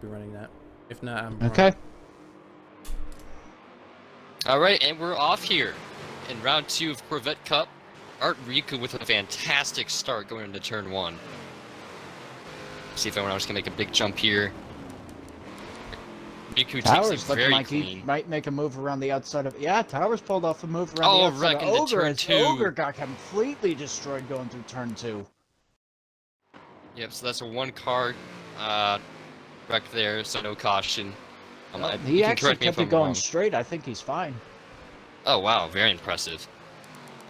be running that. If not, I'm Okay. wrong. Alright, and we're off here in round 2 of Corvette Cup. Art Riku with a fantastic start going into turn 1. See if anyone else can make a big jump here. Riku takes Towers it looking very like clean. he might make a move around the outside of... Yeah, Towers pulled off a move around the outside wreck of into Ogre turn as 2. Ogre got completely destroyed going through turn 2. Yep, so that's a 1-car wreck there, so no caution. He you can actually correct me if kept it I'm going wrong. straight. I think he's fine. Oh wow, very impressive.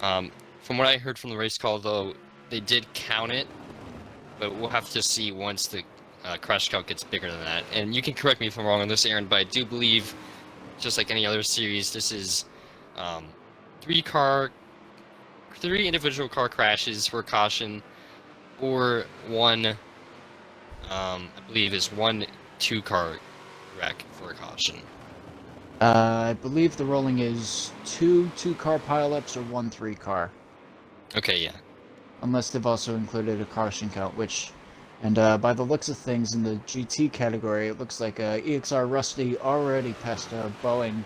From what I heard from the race call, though, they did count it, but we'll have to see once the crash count gets bigger than that. And you can correct me if I'm wrong on this, Aaron, but I do believe, just like any other series, this is 3 individual car crashes for caution, or one, I believe is 1 2-car wreck for caution. I believe the rolling is 2 2-car pileups or 1 3-car. Okay, yeah. Unless they've also included a caution count, which... And by the looks of things in the GT category, it looks like EXR Rusty already passed Boeing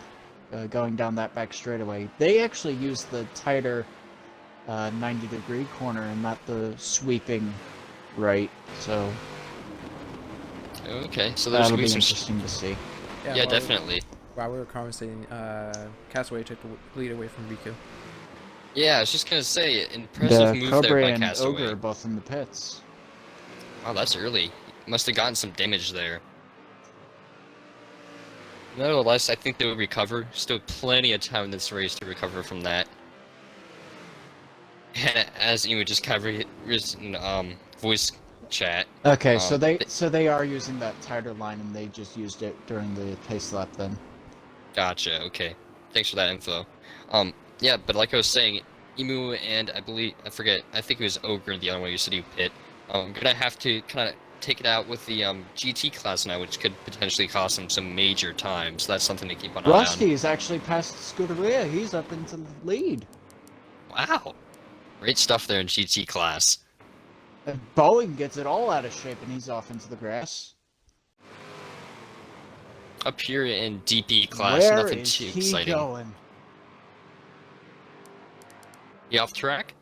going down that back straightaway. They actually used the tighter 90-degree corner and not the sweeping right, so... Okay, so there's that'll gonna be some interesting to see. Yeah, definitely. While we were conversating, Castaway took the lead away from Riku. Yeah, I was just gonna say, impressive move Cobra there by and Castaway. Ogre are both in the pits. Wow, that's early. Must have gotten some damage there. Nevertheless, I think they will recover. Still plenty of time in this race to recover from that. And as you just covered in voice chat. Okay, so they are using that tighter line, and they just used it during the pace lap then. Gotcha. Okay, thanks for that info. Yeah, but like I was saying, Emu and I think it was Ogre, the other one who used to do pit. Gonna have to kind of take it out with the GT class now, which could potentially cost him some major time. So that's something to keep an eye on. Rusty is actually past Scuderia. He's up into the lead. Wow, great stuff there in GT class. And Boeing gets it all out of shape, and he's off into the grass. Up here in DP class, Where nothing is too he exciting. going? You off track?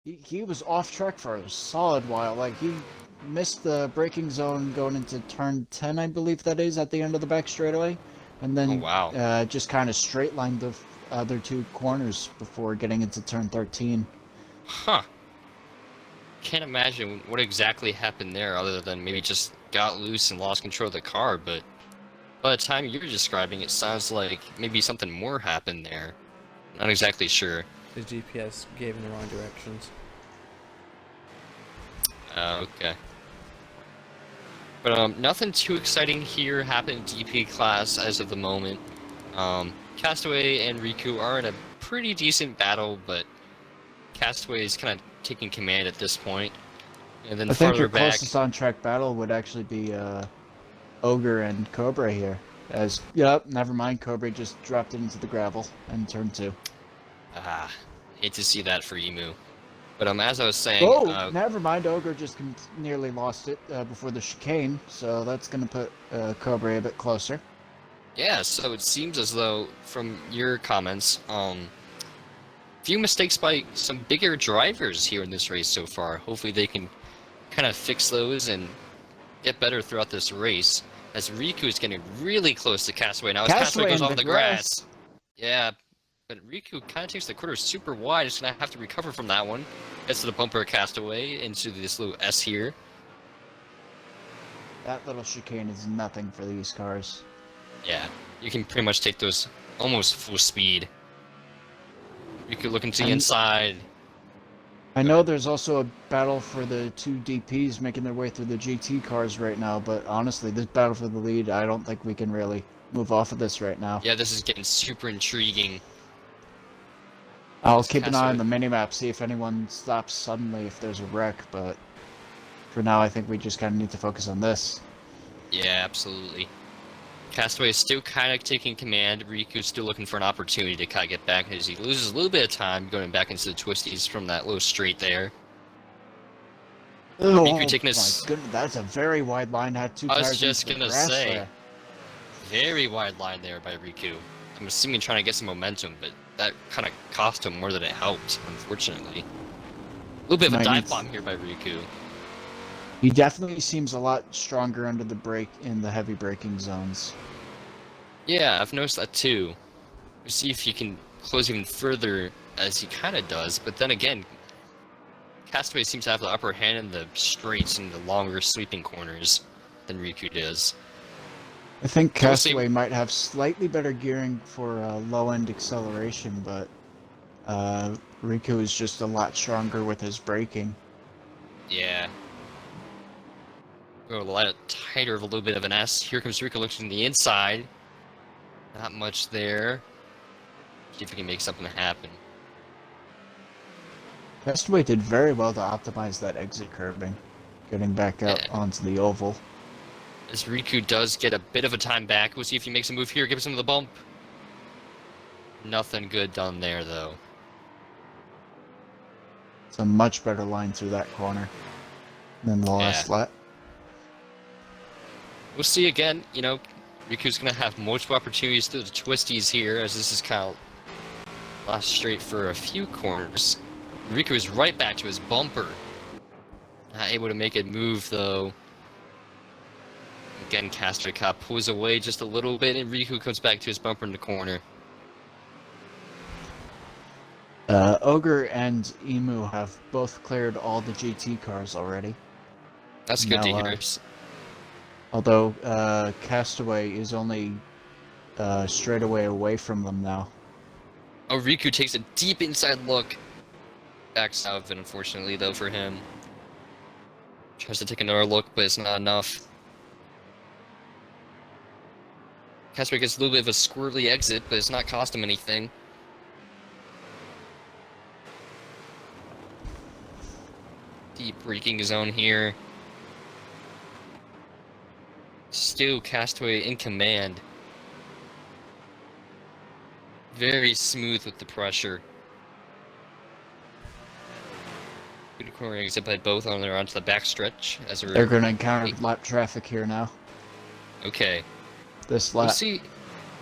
He was off track for a solid while. Like, he missed the braking zone going into turn 10, I believe that is, at the end of the back straightaway. And then just kind of straight lined the other 2 corners before getting into turn 13. Huh. Can't imagine what exactly happened there other than maybe just got loose and lost control of the car, but by the time you're describing it, sounds like maybe something more happened there. Not exactly sure. The GPS gave him the wrong directions. Okay. But nothing too exciting here happened in DP class as of the moment. Castaway and Riku are in a pretty decent battle, but Castaway is kind of taking command at this point. And then I think your back, closest on-track battle would actually be Ogre and Cobra here. Yep, never mind, Cobra just dropped it into the gravel in turn 2. Hate to see that for Emu. But as I was saying... Oh, never mind, Ogre just nearly lost it before the chicane, so that's going to put Cobra a bit closer. Yeah, so it seems as though, from your comments, few mistakes by some bigger drivers here in this race so far. Hopefully they can kind of fix those and get better throughout this race, as Riku is getting really close to Castaway. Now as Castaway goes off the grass. Yeah, but Riku kind of takes the corner super wide. It's going to have to recover from that one. Gets to the bumper of Castaway into this little S here. That little chicane is nothing for these cars. Yeah, you can pretty much take those almost full speed. You could look into the inside. I know there's also a battle for the 2 DPs making their way through the GT cars right now, but honestly, this battle for the lead, I don't think we can really move off of this right now. Yeah, this is getting super intriguing. I'll keep an eye on the minimap, see if anyone stops suddenly if there's a wreck, but for now I think we just kind of need to focus on this. Yeah, absolutely. Castaway is still kind of taking command. Riku's still looking for an opportunity to kind of get back as he loses a little bit of time going back into the twisties from that low straight there. Oh Riku taking my his... goodness, that's a very wide line. Had two I was tires just into the gonna grass say, there. very wide line there by Riku. I'm assuming trying to get some momentum, but that kind of cost him more than it helped, unfortunately. A little bit of a Might need dive bomb here by Riku. He definitely seems a lot stronger under the brake in the heavy braking zones. Yeah, I've noticed that too. We'll see if he can close even further, as he kind of does, but then again, Castaway seems to have the upper hand in the straights and the longer sweeping corners than Riku does. I think So we'll see. Castaway might have slightly better gearing for low-end acceleration, but Riku is just a lot stronger with his braking. Yeah. Go a lot tighter of a little bit of an S. Here comes Riku looking the inside. Not much there. See if we can make something happen. Castaway did very well to optimize that exit curbing, getting back out onto the oval. As Riku does get a bit of a time back, we'll see if he makes a move here, gives him the bump. Nothing good done there, though. It's a much better line through that corner than the last lap. We'll see again, you know, Riku's going to have multiple opportunities through the twisties here, as this is kind of last straight for a few corners. Riku is right back to his bumper. Not able to make it move, though. Again, Castaway pulls away just a little bit, and Riku comes back to his bumper in the corner. Ogre and Emu have both cleared all the GT cars already. That's good to hear. Although Castaway is only straightaway away from them now. Oh, Riku takes a deep inside look. Backs out of it, unfortunately, though, for him. Tries to take another look, but it's not enough. Castaway gets a little bit of a squirrely exit, but it's not cost him anything. Deep braking zone here. Still Castaway in command. Very smooth with the pressure. Good corner exit by both on their onto the backstretch as they're going to encounter lap traffic here now. Okay. This lap. We'll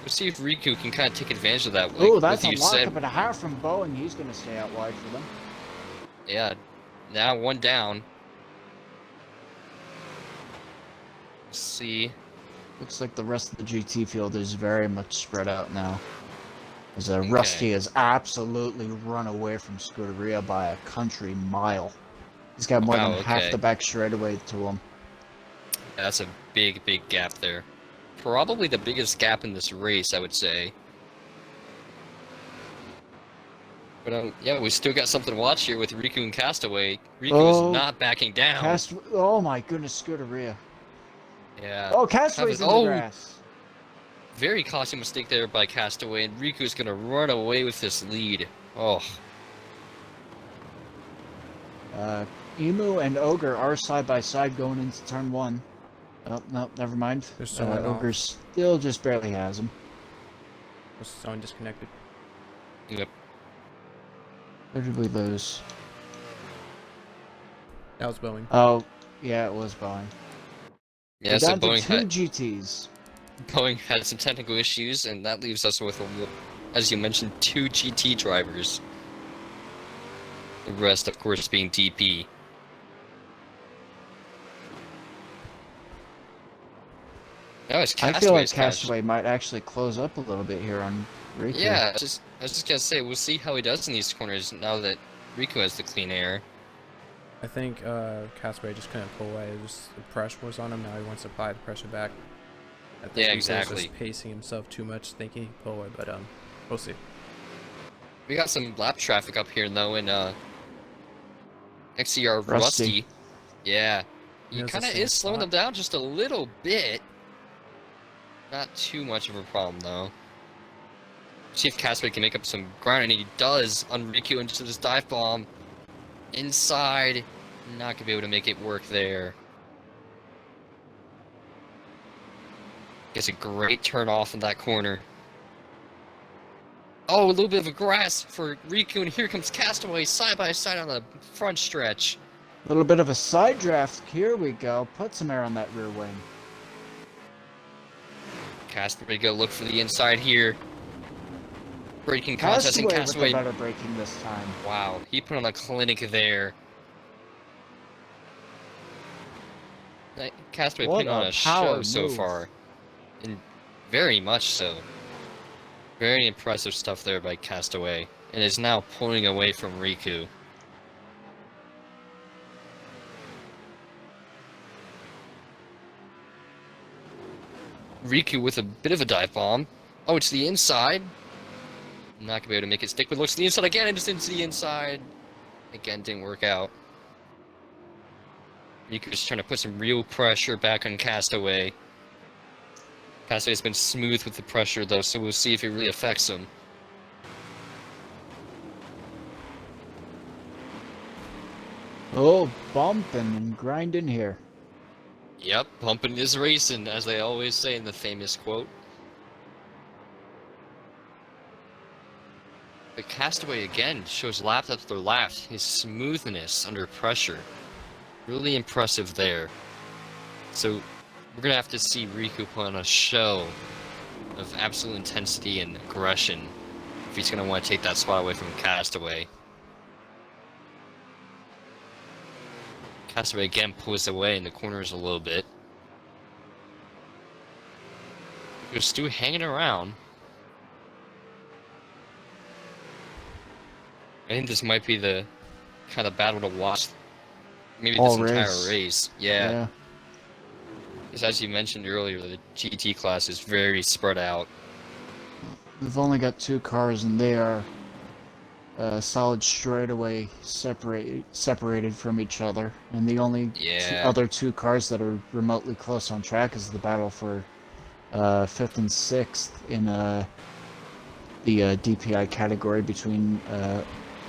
see if Riku can kind of take advantage of that. Oh, that's a lockup and a half from Boeing. He's going to stay out wide for them. Yeah. Now one down. Let's see. Looks like the rest of the GT field is very much spread out now. As Rusty has absolutely run away from Scuderia by a country mile. He's got more than half the back straightaway to him. Yeah, that's a big, big gap there. Probably the biggest gap in this race, I would say. But yeah, we still got something to watch here with Riku and Castaway. Riku is not backing down. Oh my goodness, Scuderia. Yeah. Oh, Castaway's in the grass. Very costly mistake there by Castaway, and Riku's gonna run away with this lead. Oh. Emu and Ogre are side by side going into turn one. Oh, no, never mind. Ogre still just barely has him. Someone disconnected. Yep. Where did we lose? That was Boeing. Oh, yeah, it was Boeing. Yeah, so Boeing had GTs. Boeing had some technical issues, and that leaves us with, as you mentioned, 2 GT drivers. The rest, of course, being DP. Now it's Castaway. I feel like Castaway might actually close up a little bit here on Riku. Yeah, I was just gonna say, we'll see how he does in these corners now that Riku has the clean air. I think Castaway just couldn't pull away. The pressure was on him. Now he wants to apply the pressure back. Yeah, exactly. He's just pacing himself too much, thinking he can pull away, but we'll see. We got some lap traffic up here though in XCR Rusty. Yeah, he kind of is slowing them down just a little bit. Not too much of a problem though. See if Castaway can make up some ground, and he does on Riku into this dive bomb. Inside, not gonna be able to make it work there. Gets a great turn off in that corner. Oh, a little bit of a grass for Riku, and here comes Castaway side by side on the front stretch. A little bit of a side draft. Here we go. Put some air on that rear wing. Castaway go look for the inside here. Braking contest and Castaway with Castaway. the better braking this time. Wow, he put on a clinic there. Castaway What putting on a a power show so move. far. And very much so. Very impressive stuff there by Castaway. And is now pulling away from Riku. Riku with a bit of a dive bomb. Oh, it's the inside. Not gonna be able to make it stick, but looks to the inside again, and just into the inside. Again, didn't work out. Riku's trying to put some real pressure back on Castaway. Castaway's been smooth with the pressure, though, so we'll see if it really affects him. Oh, bumping and grinding here. Yep, bumping is racing, as they always say in the famous quote. But Castaway again shows lap after lap his smoothness under pressure. Really impressive there. So we're gonna have to see Riku put on a show of absolute intensity and aggression if he's gonna want to take that spot away from Castaway. Castaway again pulls away in the corners a little bit. Riku's still hanging around. I think this might be the kind of battle to watch. Maybe this entire race. Yeah. Because as you mentioned earlier, the GT class is very spread out. We've only got 2 cars, and they are solid straightaway separated from each other. And the only other 2 cars that are remotely close on track is the battle for 5th and 6th in the DPI category between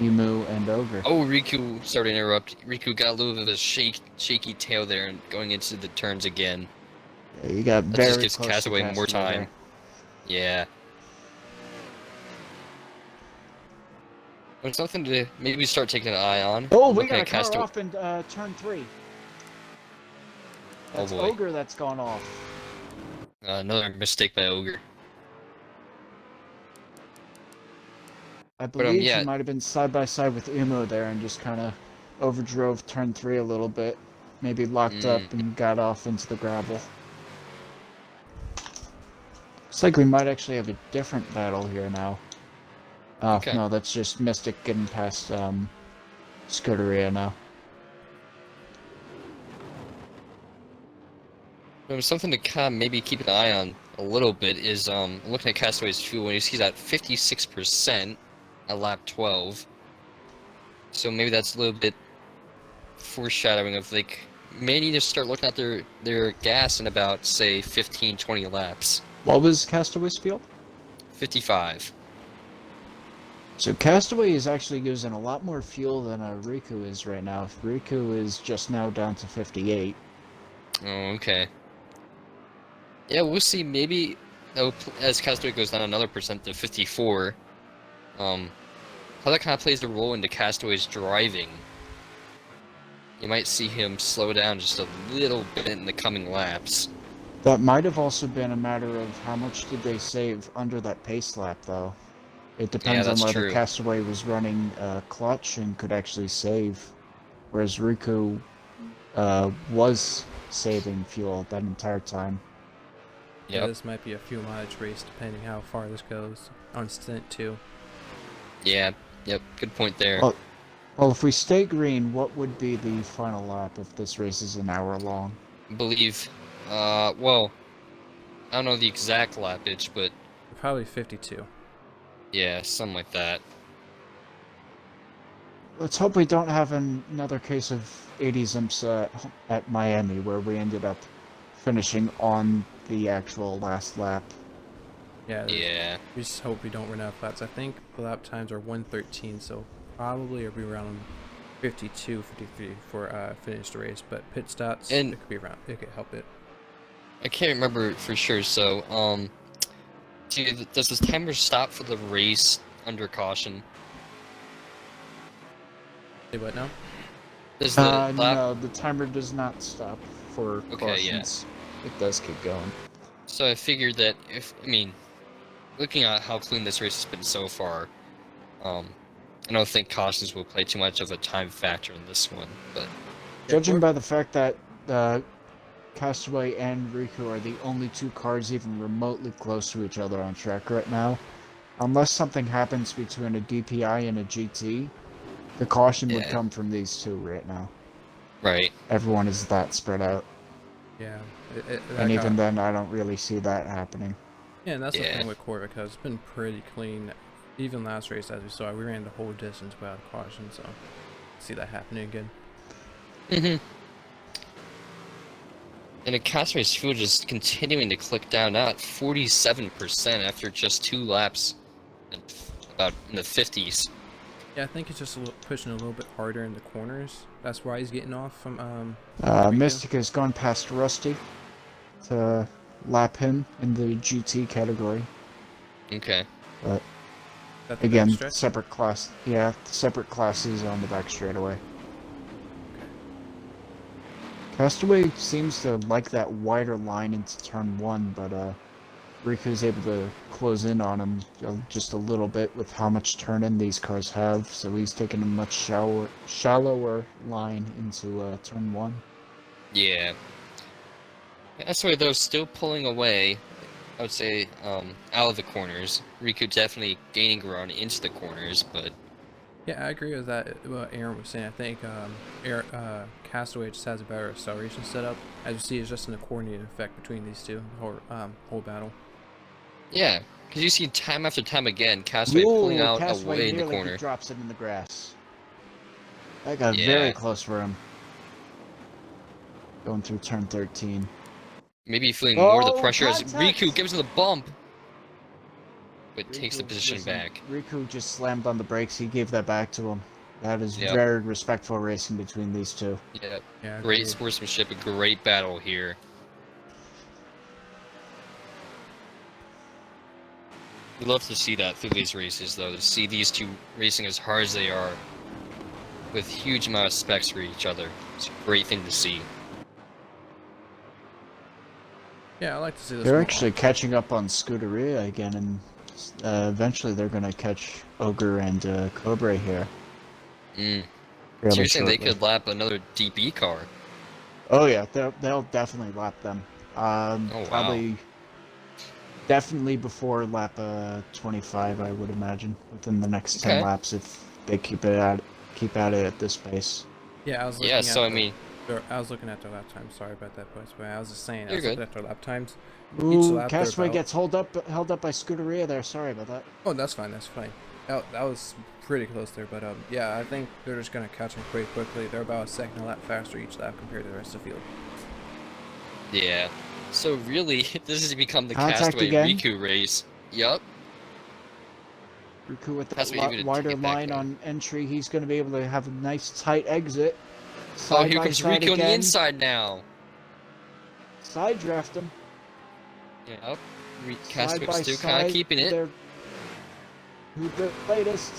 Emu and Ogre. Oh, Riku, sorry to interrupt. Riku got a little bit of a shaky tail there and going into the turns again. Yeah, you got that very just gives close Castaway to more time. there. Yeah. It's something to maybe start taking an eye on. Oh, we Looking got a at car off in turn 3. That's boy. Ogre that's gone off. Another mistake by Ogre. I believe yeah. he might have been side by side with Emo there and just kind of overdrove turn 3 a little bit. Maybe locked up and got off into the gravel. Looks like we might actually have a different battle here now. Oh, Okay. No, that's just Mystic getting past Scuderia now. Something to kind of maybe keep an eye on a little bit is looking at Castaway's fuel, and you see that 56% at lap 12. So maybe that's a little bit foreshadowing of like may need to start looking at their gas in about say 15-20 laps. What was Castaway's fuel? 55. So Castaway is actually using a lot more fuel than Riku is right now. Riku is just now down to 58. Oh, okay. Yeah, we'll see. Maybe as Castaway goes down another percent to 54, how that kind of plays a role into Castaway's driving. You might see him slow down just a little bit in the coming laps. That might have also been a matter of how much did they save under that pace lap, though. It depends on whether true. Castaway was running clutch and could actually save, whereas Riku was saving fuel that entire time. Yeah, this might be a fuel mileage race depending how far this goes on stint too. Yeah, yep, good point there. Well, if we stay green, what would be the final lap if this race is an hour long? I believe, well, I don't know the exact lappage, but Probably 52. yeah, something like that. Let's hope we don't have another case of 80s imps at Miami, where we ended up finishing on the actual last lap. Yeah. We just hope we don't run out of laps. I think the lap times are 1:13, so probably it'll be around 52, 53 for finish the race. But pit stops, And- it could be around. It could help it. I can't remember for sure, so, does this timer stop for the race under caution? Say what now? Does the lap? No, the timer does not stop for Okay, yeah. cautions. It does keep going. So I figured that looking at how clean this race has been so far, I don't think cautions will play too much of a time factor in this one. But judging by the fact that Castaway and Riku are the only two cars even remotely close to each other on track right now, unless something happens between a DPI and a GT, the caution would come from these two right now. Right. Everyone is that spread out. Yeah. And even then, I don't really see that happening. Yeah, and that's the thing with Corvette, because it's been pretty clean. Even last race, as we saw, we ran the whole distance without a caution, so see that happening again. And the Castaway's fuel just continuing to click down now at 47% after just 2 laps, about in the 50s. Yeah, I think it's just pushing a little bit harder in the corners. That's why he's getting off from Mystica's gone past Rusty to lap him in the GT category. Okay. But again, separate class. Yeah, separate classes on the back straightaway. Castaway seems to like that wider line into turn 1, but Riku's able to close in on him just a little bit with how much turn-in these cars have, so he's taking a much shallower line into turn 1. Yeah. Castaway, though, still pulling away, I would say, out of the corners. Riku definitely gaining ground into the corners, but... Yeah, I agree with that, what Aaron was saying. I think Castaway just has a better acceleration setup. As you see, it's just an coordinated effect between these two, the whole battle. Yeah, because you see time after time again, Castaway pulling out away in the corner. Drops it in the grass. That got very close for him. Going through turn 13. Maybe feeling more of the pressure as Riku gives him the bump, but takes the position back. Riku just slammed on the brakes. He gave that back to him. That is very respectful racing between these two. Yeah, great sportsmanship, a great battle here. We love to see that through these races, though, to see these two racing as hard as they are, with huge amount of specs for each other. It's a great thing to see. Yeah, I like to see this. They're actually catching up on Scuderia again, and eventually they're going to catch Ogre and Cobra here. So you're saying they could lap another DB car? Oh yeah, they'll definitely lap them. Probably, definitely before lap 25, I would imagine, within the next 10 laps if they keep at it at this pace. Yeah, I was looking I was looking at their lap times. Sorry about that, but I was just saying. I was looking at their lap times. Ooh, Castaway gets held up by Scuderia there. Sorry about that. Oh, that's fine. That's fine. That was pretty close there, but yeah, I think they're just gonna catch them pretty quickly. They're about a second a lap faster each lap compared to the rest of the field. Yeah. So really, this has become the Castaway Riku race. Yup. Riku with that wider line on entry, he's going to be able to have a nice tight exit. Oh, here comes Riku on the inside now. Side draft him. Yep. Castaway still kind of keeping it. Who's the latest?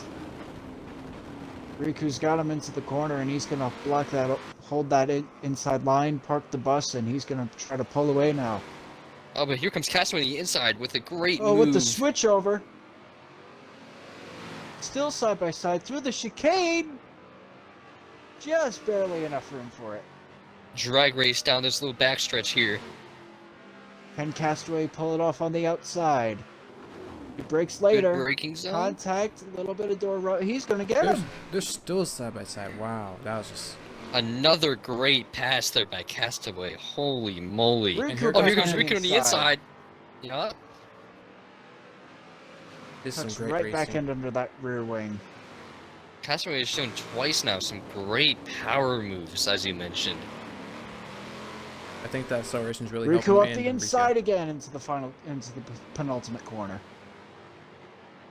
Riku's got him into the corner, and he's going to block that, hold that inside line, park the bus, and he's going to try to pull away now. Oh, but here comes Castaway on the inside with a great move. Oh, with the switch over. Still side by side through the chicane. Just barely enough room for it. Drag race down this little backstretch here. Can Castaway pull it off on the outside? He breaks later. Good braking zone. Contact, a little bit of door. He's going to get him. They're still side by side. Wow, that was just... Another great pass there by Castaway. Holy moly. Here comes Riku on the inside. Yup. Cuts right back in under that rear wing. Castaway has shown twice now some great power moves, as you mentioned. I think that acceleration's really Riku up the inside again into the penultimate corner.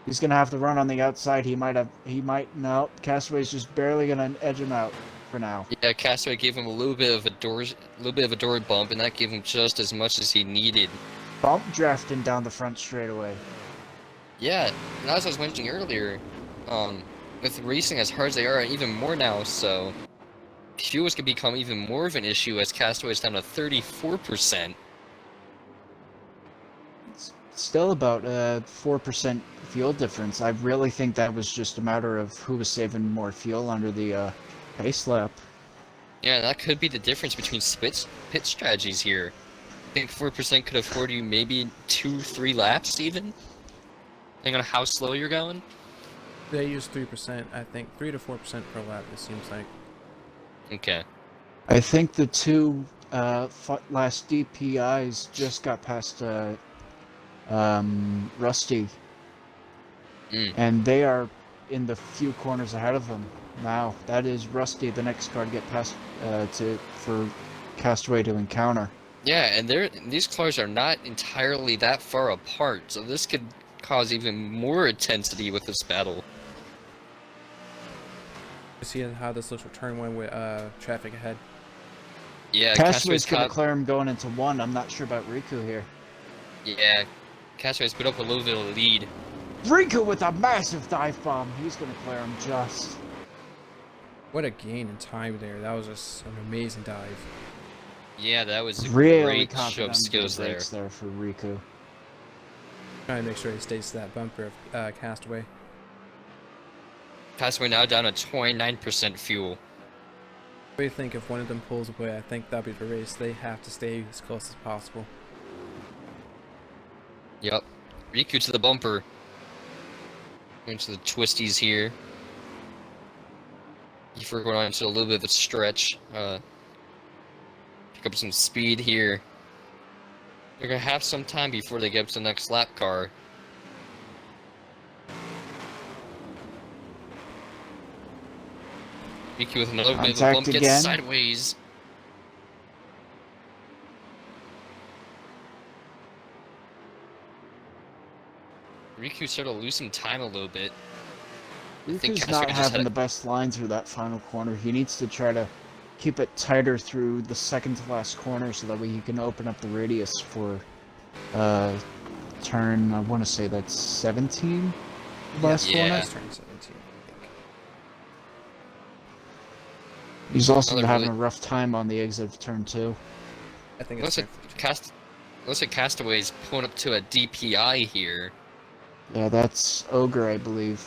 He's gonna have to run on the outside. No. Castaway's just barely gonna edge him out for now. Yeah, Castaway gave him a little bit of a door bump, and that gave him just as much as he needed. Bump drafting down the front straightaway. Yeah, and as I was mentioning earlier, with racing as hard as they are, even more now, so fuel is going to become even more of an issue as Castaway is down to 34%. It's still about 4% fuel difference. I really think that was just a matter of who was saving more fuel under the pace lap. Yeah, that could be the difference between pit strategies here. I think 4% could afford you maybe 2-3 laps even, depending on how slow you're going. They use 3%, I think 3 to 4% per lap. It seems like. Okay. I think the two last DPIs just got past Rusty, and they are in the few corners ahead of him now. That is Rusty, the next car to get past for Castaway to encounter. Yeah, and these cars are not entirely that far apart, so this could cause even more intensity with this battle. See how this looks for turn 1 with traffic ahead. Yeah, Castaway's going to clear him going into 1. I'm not sure about Riku here. Yeah, Castaway's put up a little bit of a lead. Riku with a massive dive bomb. He's going to clear him just. What a gain in time there. That was just an amazing dive. Yeah, that was a really great show of skills there for Riku. Trying to make sure he stays to that bumper of Castaway. Castaway now down to 29% fuel. What do you think if one of them pulls away? I think that'll be the race. They have to stay as close as possible. Yep. Riku to the bumper. Into the twisties here. If we're going into a little bit of a stretch, pick up some speed here. They're gonna have some time before they get up to the next lap car. Riku with another bit of a bump gets sideways. Riku started to lose some time a little bit. Riku's not having the best line through that final corner. He needs to try to keep it tighter through the second to last corner so that way he can open up the radius for turn, I want to say that's 17? Last corner? Turn 17, I think. He's also having a rough time on the exit of turn 2. I think it's looks like Castaway's pulling up to a DPI here. Yeah, that's Ogre, I believe,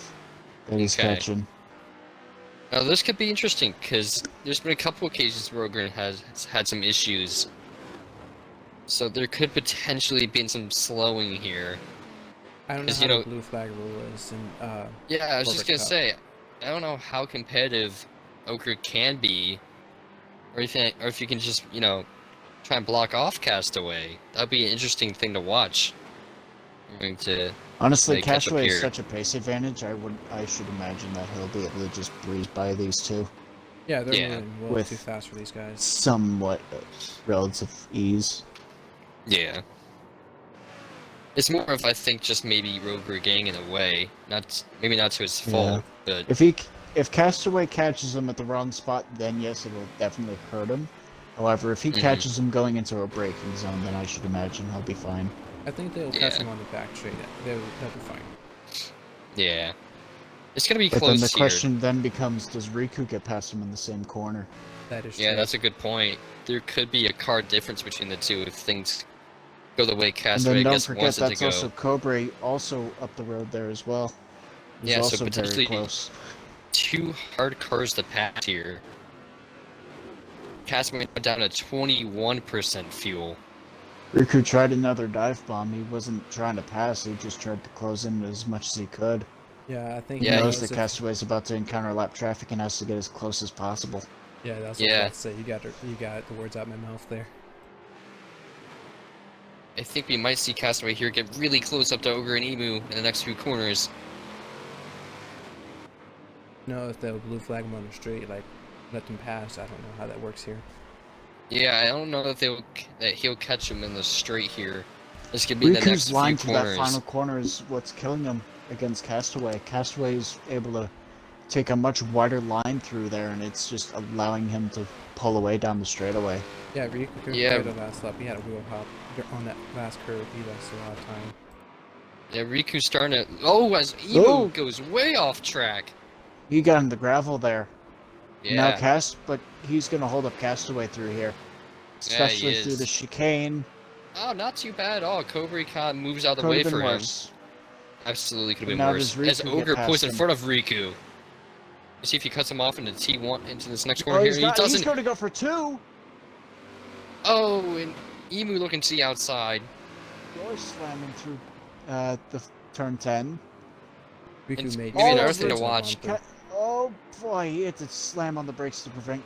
that he's catching. Now this could be interesting because there's been a couple occasions where Ogre has had some issues. So there could potentially be some slowing here. I don't know how the blue flag rule is. Yeah, I was just gonna say, I don't know how competitive Ogre can be, or if you can just, you know, try and block off Castaway. That'd be an interesting thing to watch. I'm going to honestly, Castaway has such a pace advantage. I should imagine that he'll be able to just breeze by these two. Yeah, they're moving well too fast for these guys. Somewhat relative ease. Yeah. It's more of, I think, just maybe Rover getting in the way. Maybe not to his fault, but if Castaway catches him at the wrong spot, then yes, it will definitely hurt him. However, if he catches him going into a braking zone, then I should imagine he'll be fine. I think they'll catch him on the back straight. They'll be fine. Yeah. It's gonna be but close then the here. question then becomes, does Riku get past him in the same corner? That is true. Yeah, that's a good point. There could be a car difference between the two if things go the way Castaway wants it to go. And then don't forget, that's also Cobra also up the road there as well. He's also so potentially very close. 2 hard cars to pass here. Castaway went down to 21% fuel. Riku tried another dive bomb. He wasn't trying to pass, he just tried to close in as much as he could. Yeah, I think he knows that Castaway's about to encounter lap traffic and has to get as close as possible. Yeah, that's what I was about to say. You got the words out of my mouth there. I think we might see Castaway here get really close up to Ogre and Emu in the next few corners. No, if they'll blue flag him on the straight, like let them pass. I don't know how that works here. Yeah, I don't know if he'll catch him in the straight here. This could be the next few line corners. To that final corner is what's killing him against Castaway. Castaway is able to take a much wider line through there, and it's just allowing him to pull away down the straightaway. Yeah, Riku compared to the last lap, he had a wheel hop on that last curve. He lost a lot of time. Yeah, Riku's starting to... Oh, as Emu goes way off track. He got in the gravel there. Now Yeah. but he's going to hold up Castaway through here, Yeah, he especially through the is. chicane. Oh, not too bad at all. Cobra kind of moves out of the Could way have been for him. worse. Absolutely could But have been now worse. does As Riku get Ogre pulls past in him? front of Riku. Let's see if he cuts him off into T1 into this next corner Oh, here. He he's doesn't. going to go for 2. Oh, and Emu looking to the outside. You're slamming through the turn 10. Riku And made maybe all another over thing to mistakes on the watch. bumper. Oh boy, he had to slam on the brakes to prevent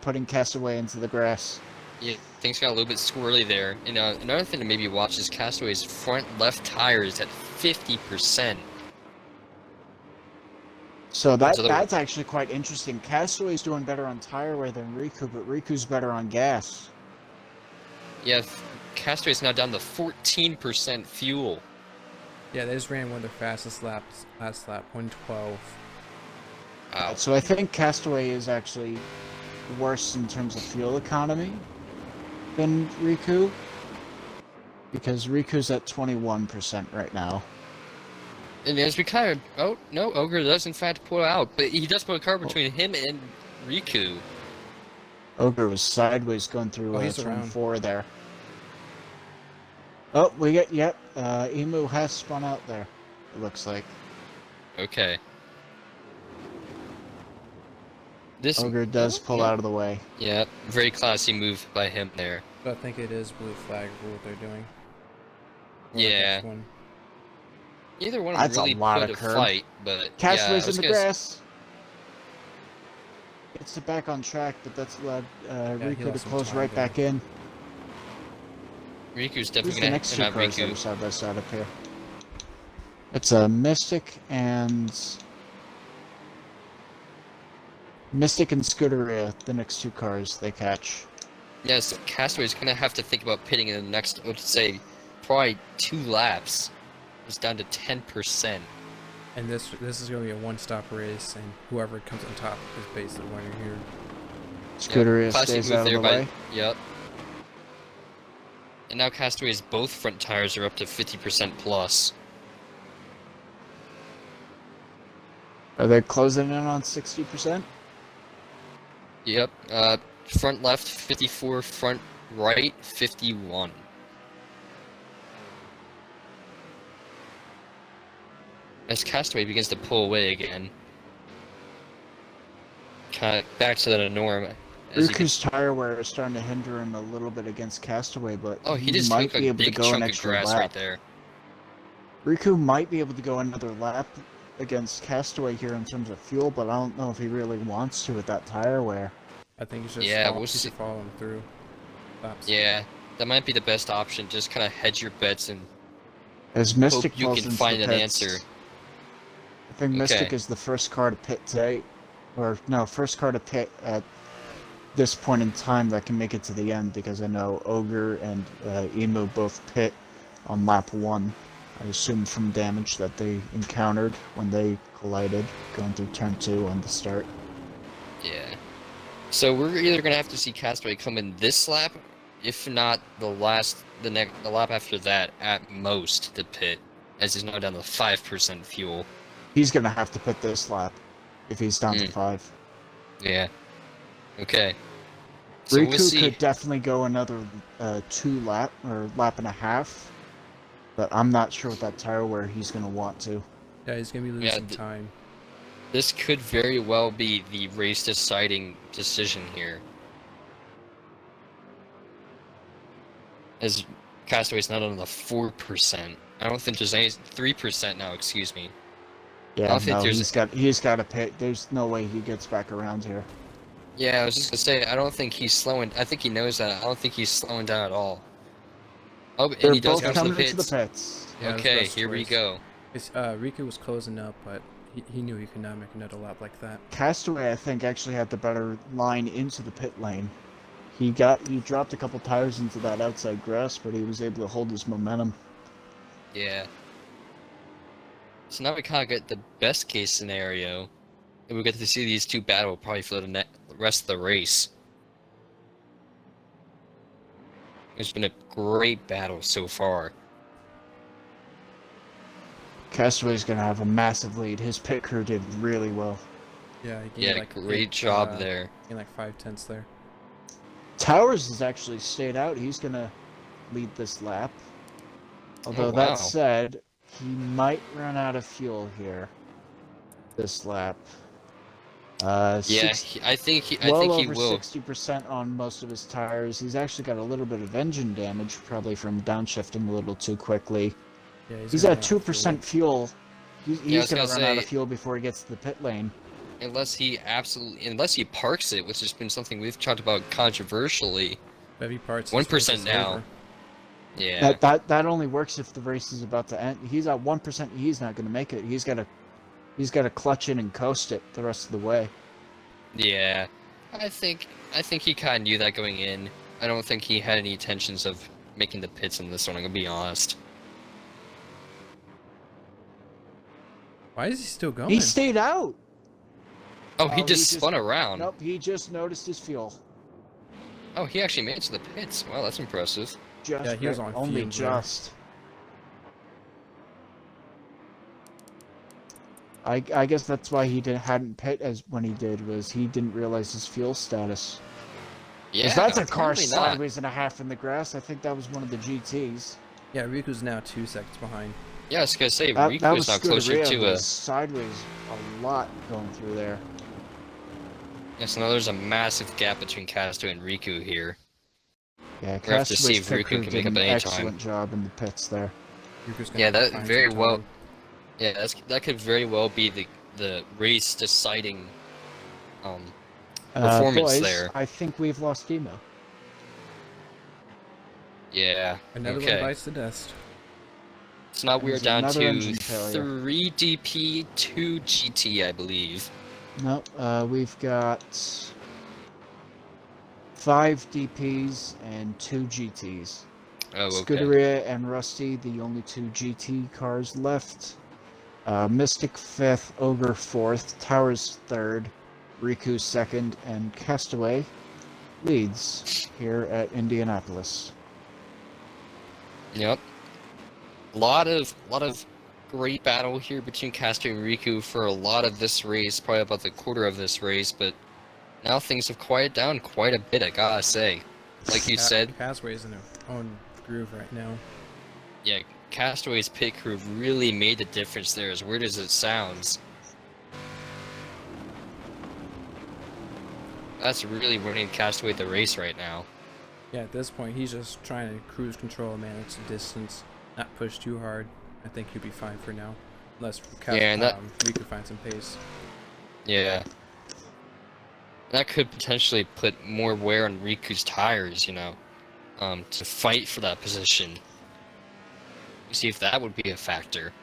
putting Castaway into the grass. Yeah, things got a little bit squirrely there. And another thing to maybe watch is Castaway's front left tire is at 50%. So that's actually quite interesting. Castaway's doing better on tire wear than Riku, but Riku's better on gas. Yeah, Castaway's now down to 14% fuel. Yeah, they just ran one of their fastest laps last lap, 112. Wow. So I think Castaway is actually worse in terms of fuel economy than Riku, because Riku's at 21% right now. And as we kind of... Oh, no, Ogre does in fact pull out, but he does put a car between him and Riku. Ogre was sideways going through Oh, he's turn around. 4 there. Oh, we get, yep, Emu has spun out there, it looks like. Okay. This Ogre does pull out of the way. Yeah, very classy move by him there. But I think it is blue flag for what they're doing. Yeah. One. Either one of That's them a really lot put of a curb. fight, but Castaway's yeah, in the grass. Gets it back on track, but that's allowed Riku to lost some close time right there. back in. Riku's Who's definitely the gonna next two have cars that are Riku. side by side up here? It's a Mystic and Scuderia, the next two cars they catch. Yes, Castaway's gonna have to think about pitting in the next, let's say, probably 2 laps. It's down to 10%. And this is going to be a one-stop race, and whoever comes on top is basically winning here. Scuderia Classic stays move out of there the by. way. Yep. And now Castaway's both front tires are up to 50% plus. Are they closing in on 60%? Yep. Front left 54, front right 51. As Castaway begins to pull away again. Kind of back to the norm. Riku's tire wear is starting to hinder him a little bit against Castaway, but Oh, he just might took be a able to big go an chunk of extra grass lap. right there. Riku might be able to go another lap against Castaway here in terms of fuel, but I don't know if he really wants to with that tire wear. I think it's just Yeah, he we'll should see. follow him through. Laps. Yeah, that might be the best option. Just kind of hedge your bets and As Mystic hope you falls can into find the an pits, answer. I think Mystic Okay. is the first car to pit today, or no, first car to pit at this point in time that can make it to the end, because I know Ogre and Emu both pit on lap 1. I assume from damage that they encountered when they collided going through turn 2 on the start. Yeah. So we're either gonna have to see Castaway come in this lap, if not the lap after that at most to pit, as he's now down to 5% fuel. He's gonna have to pit this lap if he's down to 5. Yeah. Okay. So Riku we'll see. could definitely go another 2 lap or lap and a half, but I'm not sure with that tire wear he's gonna want to. Yeah, he's going to be losing time. This could very well be the race deciding decision here. As Castaway's not on the 4%. I don't think there's any 3% now, excuse me. Yeah, no, he's got to pit. There's no way he gets back around here. Yeah, I was just gonna say, I don't think he's slowing. I think he knows that. I don't think he's slowing down at all. Oh, and he does They're come both to coming the into the pits. pits. Yeah, Okay, here we go. Riku was closing up, but he knew he could not make another lap like that. Castaway, I think, actually had the better line into the pit lane. He dropped a couple tires into that outside grass, but he was able to hold his momentum. Yeah. So now we kind of get the best case scenario, and we get to see these two battle probably for the rest of the race. It's been a great battle so far. Castaway's going to have a massive lead. His pit crew did really well. Yeah, he gained Yeah, like great job there. gained like 5/10 there. Towers has actually stayed out. He's gonna lead this lap. Oh, Although that wow. said, he might run out of fuel here this lap. Yeah, I think he Over will. 60% on most of his tires. He's actually got a little bit of engine damage, probably from downshifting a little too quickly. Yeah, He's gonna at run out of 2% fuel. Yeah, I He's was gonna gonna run out of say, fuel before he gets to the pit lane. unless he parks it, which has been something we've talked about controversially. Heavy parts. 1% now. Over. Yeah. That only works if the race is about to end. He's at 1%. He's not gonna make it. He's gotta clutch in and coast it the rest of the way. Yeah. I think he kind of knew that going in. I don't think he had any intentions of making the pits in this one, I'm gonna be honest. Why is he still going? He stayed out. Oh, he just spun around. Nope, he just noticed his fuel. Oh, he actually made it to the pits. Wow, that's impressive. Yeah, he was on only fumes just. I guess that's why he hadn't pit as when he did, was he didn't realize his fuel status. Yeah, that's a car probably not. sideways and a half in the grass. I think that was one of the GTs. Yeah, Riku's now 2 seconds behind. Yeah, I was gonna say, that Riku was is now closer to a... sideways a lot going through there. Yes, now there's a massive gap between Casto and Riku here. Yeah, we have to see if Riku can make up any excellent job in the pits there. Yeah, that very well... Yeah, that could very well be the race deciding performance boys, there. I think we've lost Emo. Yeah. Another one bites the dust. So now we're down to 3 DP, 2 GT, I believe. No, we've got 5 DPs and 2 GTs. Oh, okay. Scuderia and Rusty, the only 2 GT cars left. Mystic 5th, Ogre 4th, Towers 3rd, Riku 2nd, and Castaway leads here at Indianapolis. Yep. A lot of great battle here between Castaway and Riku for a lot of this race, probably about the quarter of this race, but now things have quieted down quite a bit, I gotta say. Like you said, Castaway's in their own groove right now. Yeah, Castaway's pit crew really made the difference there, as weird as it sounds. That's really running Castaway the race right now. Yeah, at this point, he's just trying to cruise control, manage the distance, not push too hard. I think he'll be fine for now, unless Riku finds some pace. Yeah. That could potentially put more wear on Riku's tires, you know, to fight for that position. See if that would be a factor.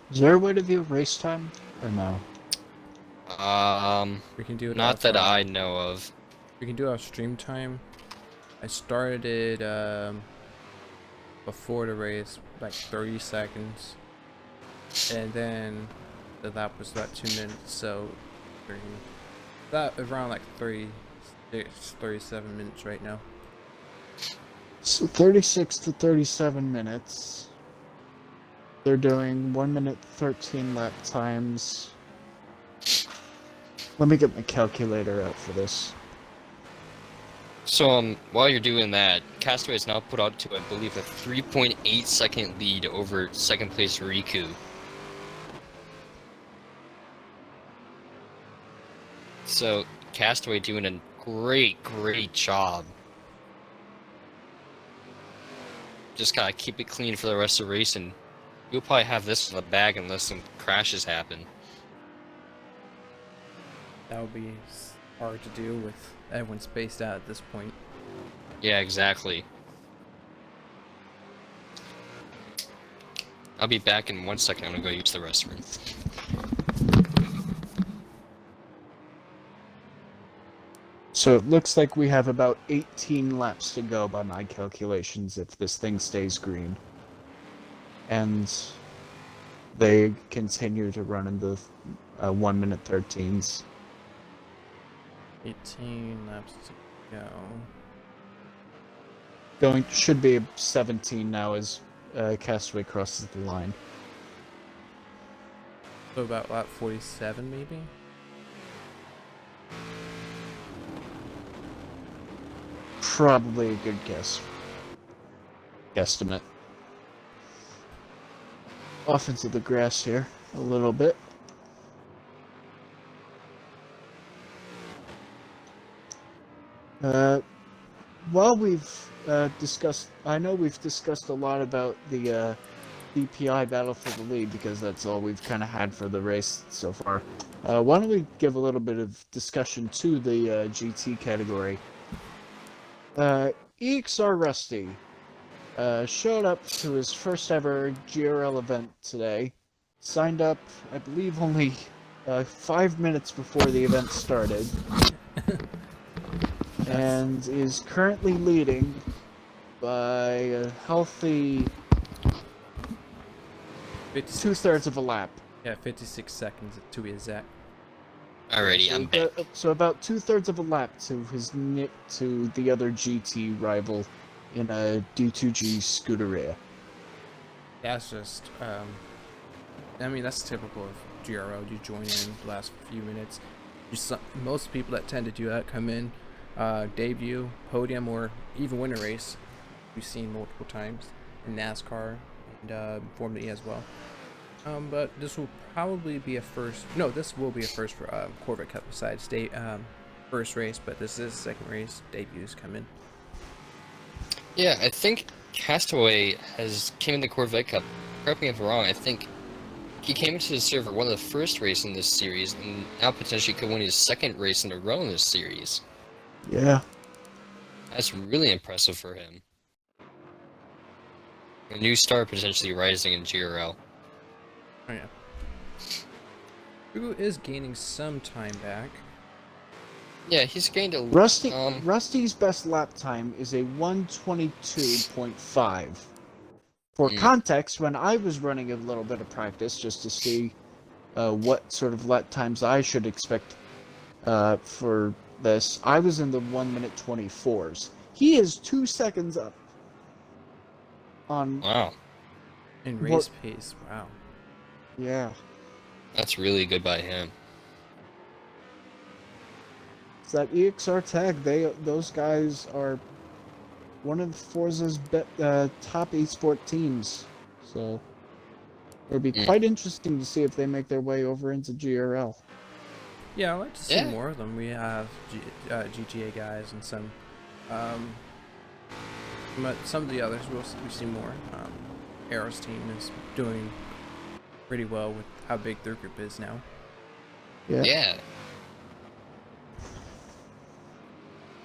Is there a way to view race time, or no? We can do it. Not that I know of. We can do our stream time. I started it before the race, like 30 seconds, and then the lap was about 2 minutes, so that around like 37 minutes right now. So 36 to 37 minutes. They're doing 1 minute 13 lap times. Let me get my calculator out for this. So, while you're doing that, Castaway is now put out to, I believe, a 3.8 second lead over second place Riku. So, Castaway doing a great job. Just gotta keep it clean for the rest of the race, and you'll probably have this in the bag unless some crashes happen. That would be hard to do with everyone spaced out at this point. Yeah, exactly. I'll be back in 1 second. I'm gonna go use the restroom. So it looks like we have about 18 laps to go by my calculations if this thing stays green. And they continue to run in the 1 minute 13s. 18 laps to go. Should be 17 now as Castaway crosses the line. So about lap 47 maybe? Probably a good guess. Guesstimate. Off into the grass here a little bit. While we've discussed, I know we've discussed a lot about the DPI battle for the lead because that's all we've kind of had for the race so far. Why don't we give a little bit of discussion to the GT category? EXR Rusty showed up to his first ever GRL event today. Signed up, I believe, only 5 minutes before the event started. And is currently leading by a healthy 2/3 of a lap. Yeah, 56 seconds to be exact. Alrighty, I'm back. So about 2/3 of a lap to the other GT rival in a D2G Scuderia. That's just, I mean, that's typical of GRL. You join in the last few minutes. Most people that tend to do that come in, debut, podium, or even win a race. We've seen multiple times in NASCAR and Formula E as well. But this will probably be a first. No, this will be a first for Corvette Cup besides first race, but this is the second race. Debuts come in. Yeah, I think Castaway came in the Corvette Cup. Correct me if I'm wrong. I think he came into the server one of the first races in this series, and now potentially could win his second race in a row in this series. Yeah. That's really impressive for him. A new star potentially rising in GRL. Oh yeah. Who is gaining some time back? Yeah, he's gained a Rusty's best lap time is a 1:22.5. For context, when I was running a little bit of practice just to see what sort of lap times I should expect for this, I was in the 1:24s. He is 2 seconds up on. Wow. In race pace, wow. Yeah. That's really good by him. It's that EXR tag. Those guys are one of Forza's top eSport teams. So it'll be quite interesting to see if they make their way over into GRL. Yeah, I'd like to see more of them. We have GTA guys and some of the others we'll see more. Arrow's team is doing pretty well with how big their group is now. Yeah.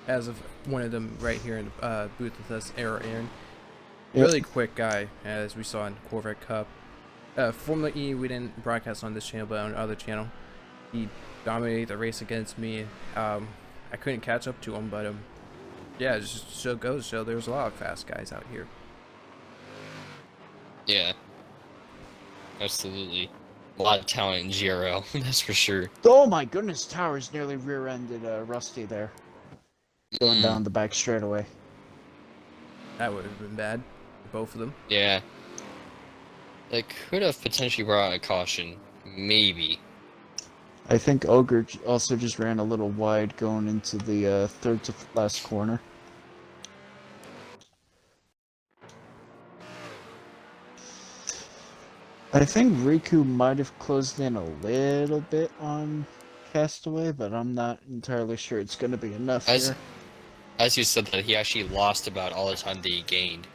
As of one of them right here in the booth with us, Aaron. Really quick guy, as we saw in Corvette Cup. Formula E, we didn't broadcast on this channel, but on another channel. He dominated the race against me. I couldn't catch up to him, but yeah, it just goes to show there's a lot of fast guys out here. Yeah. Absolutely. A lot of talent in GRL, that's for sure. Oh my goodness, Towers nearly rear-ended Rusty there. Going down the back straightaway. That would have been bad. Both of them. Yeah. They could have potentially brought a caution. Maybe. I think Ogre also just ran a little wide going into the third to last corner. I think Riku might have closed in a little bit on Castaway, but I'm not entirely sure it's going to be enough here. As you said, that he actually lost about all the time that he gained.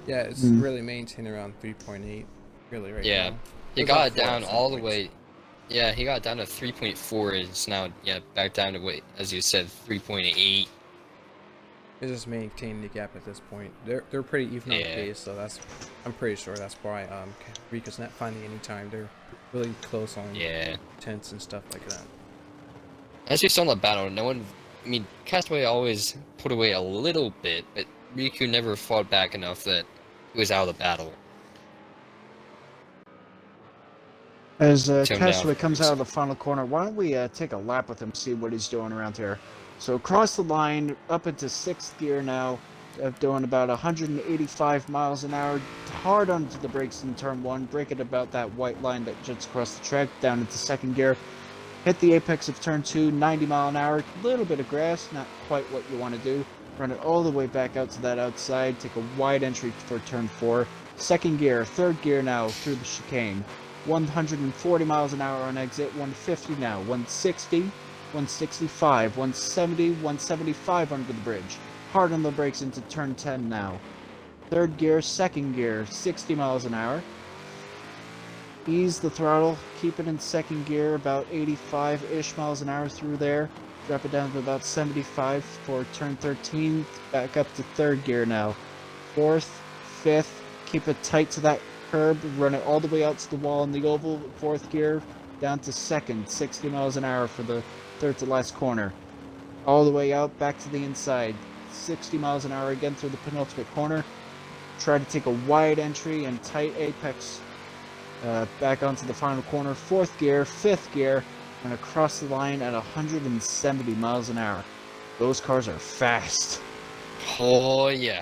Yeah, it's really maintained around 3.8, really right now. Yeah, he got it down all the way. Yeah, he got it down to 3.4, and it's now, back down to, as you said, 3.8. It's just maintaining the gap at this point. They're pretty even on pace, so I'm pretty sure that's why Rika's not finding any time. They're really close on tents and stuff like that. As you saw in the battle, Castaway always put away a little bit, but Riku never fought back enough that he was out of the battle. As Castaway comes out of the final corner, why don't we take a lap with him, see what he's doing around here. So across the line, up into 6th gear now, doing about 185 miles an hour, hard onto the brakes in turn 1, brake at about that white line that jets across the track, down into second gear. Hit the apex of turn 2, 90 mile an hour, little bit of grass, not quite what you want to do. Run it all the way back out to that outside, take a wide entry for turn 4. Second gear, third gear now through the chicane. 140 miles an hour on exit, 150 now, 160, 165, 170, 175 under the bridge. Hard on the brakes into turn 10 now. Third gear, second gear, 60 miles an hour. Ease the throttle, keep it in second gear, about 85-ish miles an hour through there. Drop it down to about 75 for turn 13, back up to third gear now. Fourth, fifth, keep it tight to that curb, run it all the way out to the wall in the oval, fourth gear, down to second, 60 miles an hour for the third to last corner. All the way out, back to the inside, 60 miles an hour again through the penultimate corner. Try to take a wide entry and tight apex back onto the final corner, fourth gear, fifth gear, and across the line at 170 miles an hour. Those cars are fast. Oh yeah.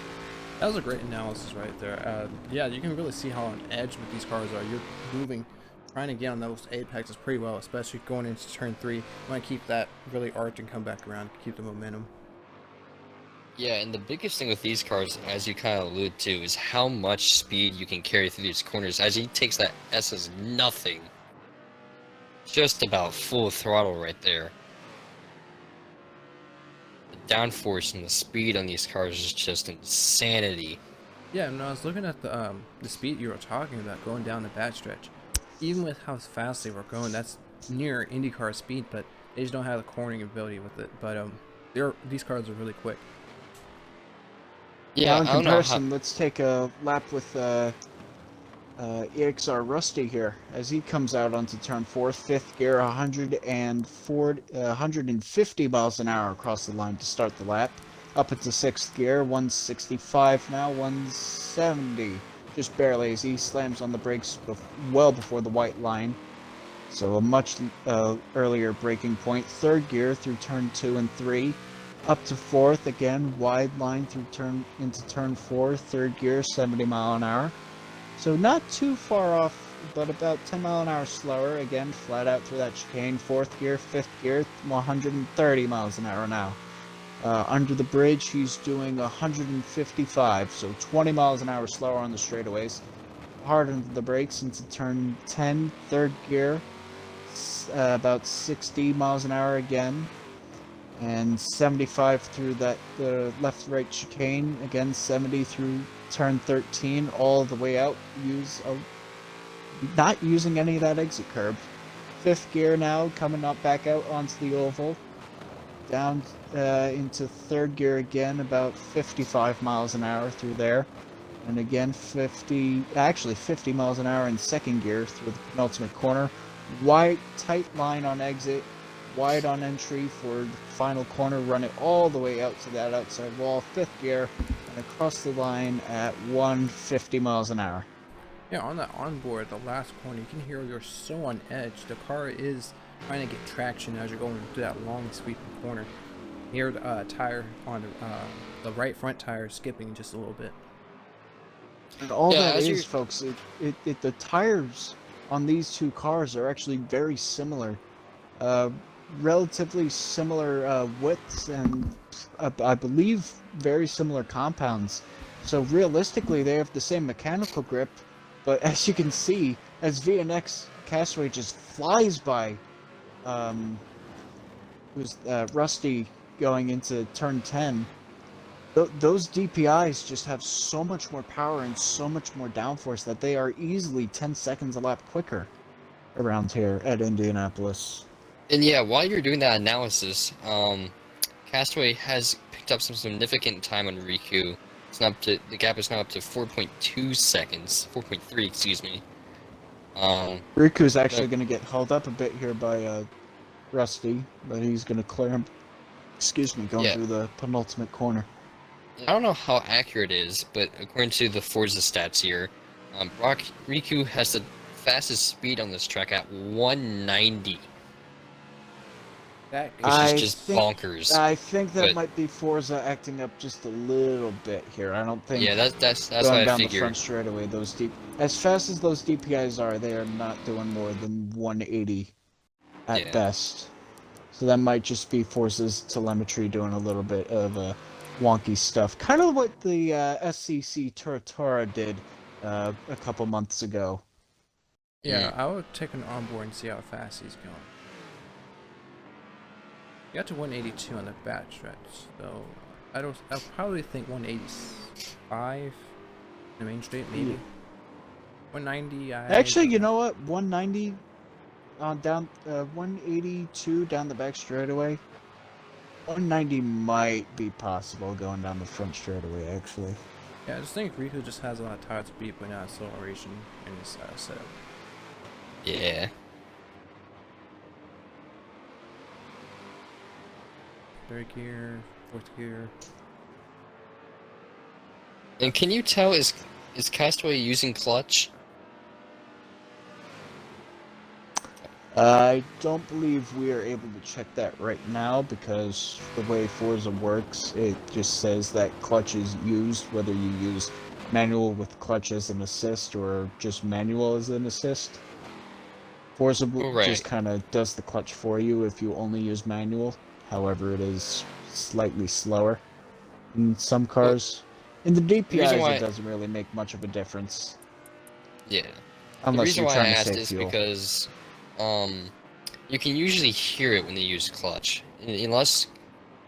That was a great analysis right there. Yeah, you can really see how on edge with these cars are. You're moving, trying to get on those apexes pretty well, especially going into turn 3. You want to keep that really arch and come back around, keep the momentum. Yeah, and the biggest thing with these cars, as you kind of allude to, is how much speed you can carry through these corners. As he takes that S as nothing. Just about full throttle right there. The downforce and the speed on these cars is just insanity. Yeah, and I was looking at the speed you were talking about going down the backstretch. Even with how fast they were going, that's near IndyCar speed, but they just don't have the cornering ability with it. But these cars are really quick. Yeah, now in I don't know comparison, let's take a lap with EXR Rusty here as he comes out onto turn 4, fifth gear, 150 miles an hour across the line to start the lap. Up into sixth gear, 165 now, 170, just barely as he slams on the brakes well before the white line. So a much earlier braking point. Third gear through turn 2 and 3. Up to fourth, again, wide line through into turn 4, third gear, 70 mile an hour. So not too far off, but about 10 mile an hour slower, again, flat out through that chicane. Fourth gear, fifth gear, 130 miles an hour now. Under the bridge, he's doing 155, so 20 miles an hour slower on the straightaways. Hard into the brakes into turn 10, third gear, about 60 miles an hour again. And 75 through that left-right chicane, again 70 through turn 13, all the way out. Not using any of that exit curb. Fifth gear now, coming up back out onto the oval. Down into third gear again, about 55 miles an hour through there. And again 50 miles an hour in second gear through the penultimate corner. Wide, tight line on exit. Wide on entry for the final corner, run it all the way out to that outside wall, fifth gear, and across the line at 150 miles an hour. Yeah, on the onboard, the last corner, you can hear you're so on edge. The car is trying to get traction as you're going through that long sweeping corner. You hear the tire on the right front tire skipping just a little bit. And all that is, folks, the tires on these two cars are actually very similar. Relatively similar widths and I believe very similar compounds. So realistically, they have the same mechanical grip, but as you can see, as VNX Castaway just flies by, Rusty going into turn 10, those DPIs just have so much more power and so much more downforce that they are easily 10 seconds a lap quicker around here at Indianapolis. And yeah, while you're doing that analysis, Castaway has picked up some significant time on Riku. The gap is now up to 4.2 seconds, 4.3, excuse me. Riku's actually going to get held up a bit here by Rusty, but he's going to clear him. Excuse me, going through the penultimate corner. I don't know how accurate it is, but according to the Forza stats here, Riku has the fastest speed on this track at 190. That which is I just think bonkers. I think that But might be Forza acting up just a little bit here. I don't think yeah, that's what going I down the front figured. straightaway, as fast as those DPIs are, they are not doing more than 180 at Yeah. best. So that might just be Forza's telemetry doing a little bit of wonky stuff, kind of what the SCC Tortora did a couple months ago. Yeah, I would take an onboard and see how fast he's going. He got to 182 on the back stretch, so I'll probably think 185 in the main straight, maybe. Yeah. 190. Actually, you know what? 190 on down, 182 down the back straightaway. 190 might be possible going down the front straightaway. Actually, Yeah, I just think Riku just has a lot of tire speed, but not acceleration in his setup. Yeah. Third gear, fourth gear. And can you tell is Castaway using clutch? I don't believe we are able to check that right now because the way Forza works, it just says that clutch is used, whether you use manual with clutch as an assist or just manual as an assist. Forza Right. just kind of does the clutch for you if you only use manual. However, it is slightly slower in some cars. In the DPIs, why- it doesn't really make much of a difference Yeah. The unless reason you're why I trying to asked save is fuel. because you can usually hear it when they use clutch. Unless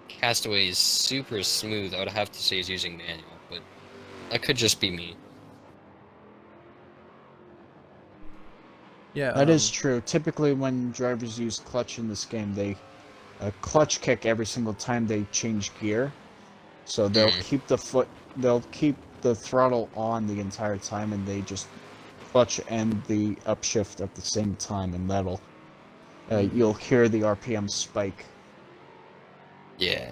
Castaway is super smooth, I would have to say he's using manual, but that could just be me. Yeah, That is true. Typically, when drivers use clutch in this game, they clutch kick every single time they change gear. So they'll keep they'll keep the throttle on the entire time, and they just clutch and the upshift at the same time, and that'll you'll hear the RPM spike. Yeah.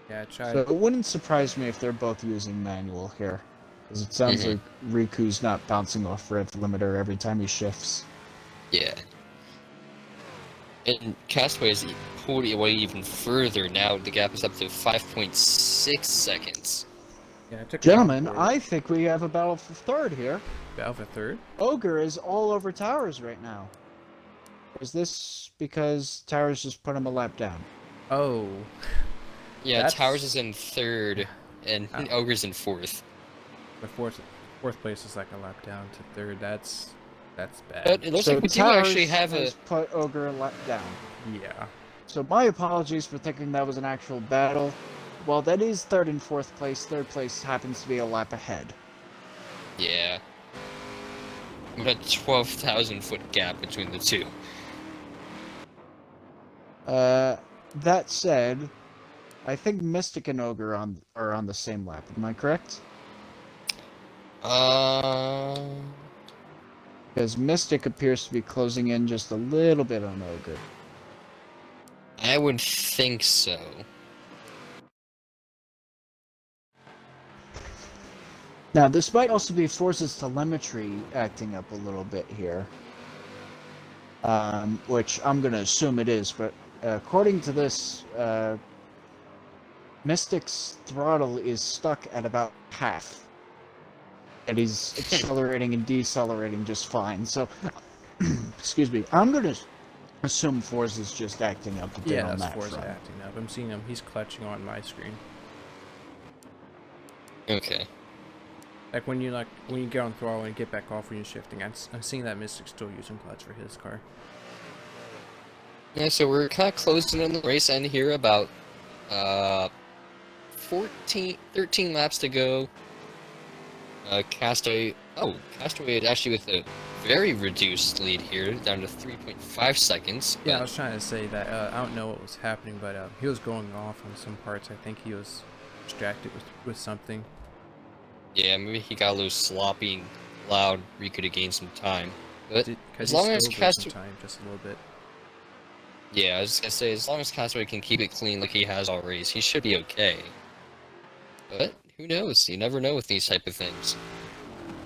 Yeah, I tried. So it wouldn't surprise me if they're both using manual here, because it sounds like Riku's not bouncing off rev limiter every time he shifts. Yeah. And Castaway has pulled it away even further. Now the gap is up to 5.6 seconds. Yeah, I took Gentlemen, an onboard. I think we have a battle for third here. Battle for third. Ogre is all over Towers right now. Is this because Towers just put him a lap down? Oh. Yeah, That's- Towers is in third, and Ogre's in fourth. The fourth place is like a lap down to third. That's bad. But it looks So like we do Towers actually have a... has put Ogre a lap down. Yeah. So my apologies for thinking that was an actual battle. Well, that is third and fourth place. Third place happens to be a lap ahead. Yeah. With a 12,000 foot gap between the two. That said, I think Mystic and Ogre are on the same lap. Am I correct? Because Mystic appears to be closing in just a little bit on Ogre. I would think so. Now, this might also be Forza's telemetry acting up a little bit here. Which I'm going to assume it is, but according to this, Mystic's throttle is stuck at about half. And he's accelerating and decelerating just fine. So, excuse me, I'm going to assume Forza's just acting up a bit on that's that Forza front. acting up. I'm seeing him. He's clutching on my screen. Okay. Like when you get on throttle and get back off when you're shifting. I'm seeing that Mystic's still using clutch for his car. Yeah, so we're kind of closing in the race end here, about 13 laps to go. Castaway is actually with a very reduced lead here, down to 3.5 seconds. Yeah, I was trying to say that. I don't know what was happening, but he was going off on some parts. I think he was distracted with something. Yeah, maybe he got a little sloppy and loud. We could have gained some time. But as long as Castaway, time, just a little bit. yeah, I was gonna say, as long as Castaway can keep it clean like he has all race, he should be okay. But who knows? You never know with these type of things.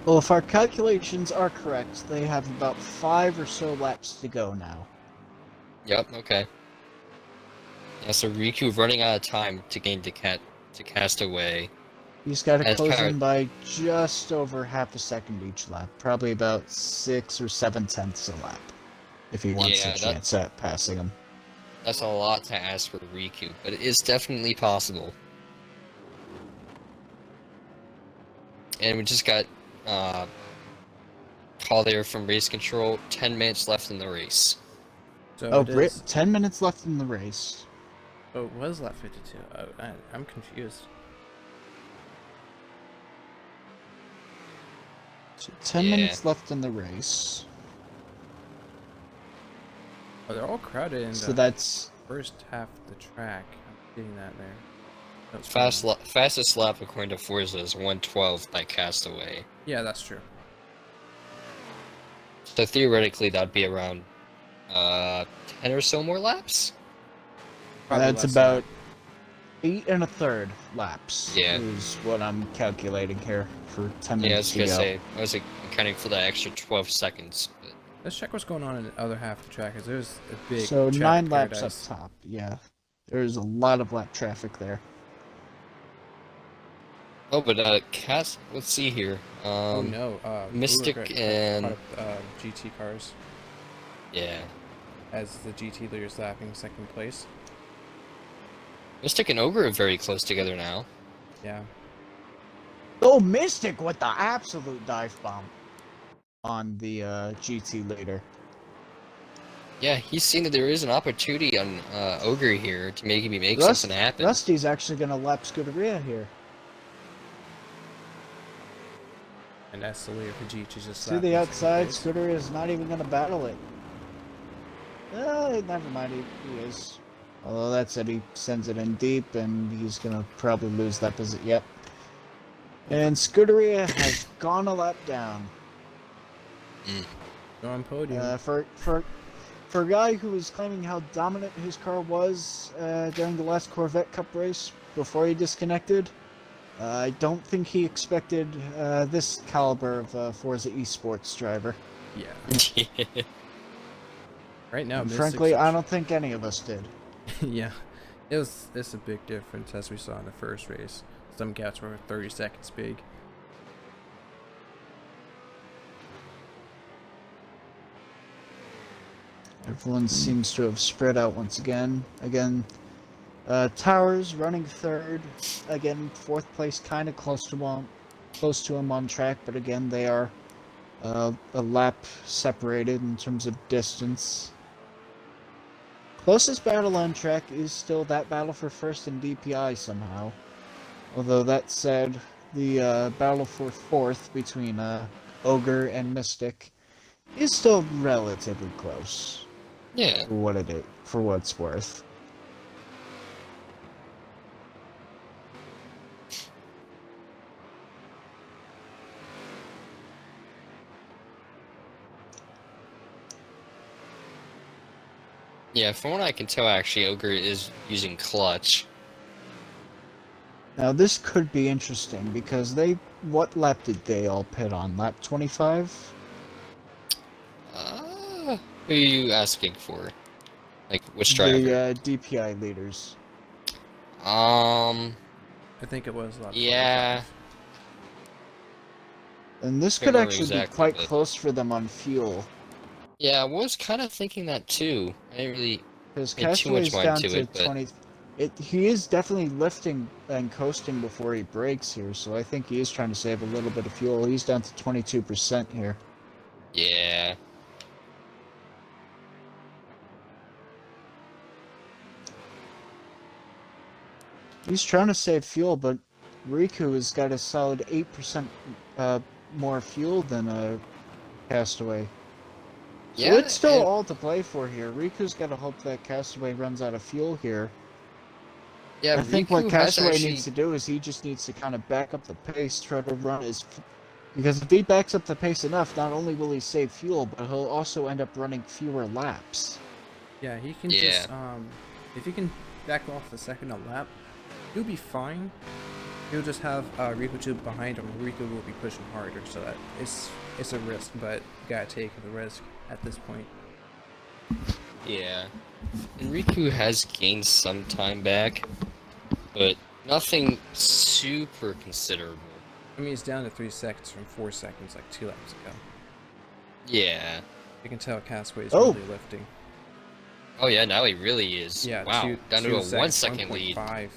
Well, if our calculations are correct, they have about 5 or so laps to go now. Yep. Okay. Yeah. So Riku running out of time to gain to Castaway. He's got to As close power. in by just over half a second each lap, probably about 6 or 7 tenths a lap, if he wants a Yeah. chance at passing him. That's a lot to ask for Riku, but it is definitely possible. And we just got call there from race control. 10 minutes left in the race. So Oh, it is. 10 minutes left in the race. Oh, it was lap 52. Oh, I'm confused. So 10 Yeah. minutes left in the race. Oh, they're all crowded in So the that's... first half of the track. I'm seeing that there. That's Fastest lap according to Forza is 1:12 by Castaway. Yeah, that's true. So theoretically, that'd be around 10 or so more laps. Probably That's less than about 8 1/3 laps. Yeah. Is what I'm calculating here for 10 Yeah, I was minutes to gonna go. say, I was accounting for that extra 12 seconds. But that. Let's check what's going on in the other half of the track, because there's a big So traffic 9 laps paradise. up top, yeah. There's a lot of lap traffic there. oh, but let's see here. Oh no, Mystic Uber and- caught up, GT cars Yeah, as the GT leaders lapping second place. Mystic and Ogre are very close together now. Yeah. Oh, Mystic with the absolute dive bomb on the GT leader. Yeah, he's seen that there is an opportunity on Ogre here to maybe make something happen. Rusty's actually going to lap Scuderia here. And that's the leader for GT just To lapping the second outside, place. Scuderia is not even going to battle it. Never mind, he is. Although that said, he sends it in deep, and he's going to probably lose that position. Yep. And Scuderia has gone a lap down. Go on podium. For a guy who was claiming how dominant his car was during the last Corvette Cup race before he disconnected, I don't think he expected this caliber of Forza Esports driver. Yeah. Right now, And Mystic's frankly, I don't think any of us did. yeah, it's a big difference as we saw in the first race. Some gaps were 30 seconds big. Everyone seems to have spread out once again. Towers running third. Again, fourth place, kind of close to him on track, but again, they are a lap separated in terms of distance. Closest battle on track is still that battle for first in DPI somehow. Although that said, the battle for fourth between Ogre and Mystic is still relatively close. Yeah. For what it is, for what it's worth. Yeah, from what I can tell, actually, Ogre is using clutch. Now this could be interesting because what lap did they all pit on? Lap 25? Who are you asking for? Like, which driver? The DPI leaders. I think it was lap Yeah. 25. And this Can't could remember actually be exactly, quite but- close for them on fuel. Yeah, I was kind of thinking that too. I didn't really. Because Pay too much Castaway's mind down to to it, but- 20. He is definitely lifting and coasting before he brakes here, so I think he is trying to save a little bit of fuel. He's down to 22% here. Yeah. He's trying to save fuel, but Riku has got a solid 8% more fuel than Castaway. So Yeah, it's still and- all to play for here. Riku's got to hope that Castaway runs out of fuel here. Yeah, I think Riku what has Castaway actually- needs to do is he just needs to kind of back up the pace, try to run his... Because if he backs up the pace enough, not only will he save fuel, but he'll also end up running fewer laps. Yeah, he can Yeah. just if he can back off the second a lap, he'll be fine. He'll just have Riku 2 behind him. Riku will be pushing harder, so that it's a risk, but you gotta take the risk at this point. Yeah. Enrico has gained some time back, but nothing super considerable. I mean, he's down to 3 seconds from 4 seconds like 2 laps ago. Yeah. You can tell Castaway's Oh. really lifting. Oh yeah, now he really is. Yeah, Wow, down to a 1 second lead. 1.5.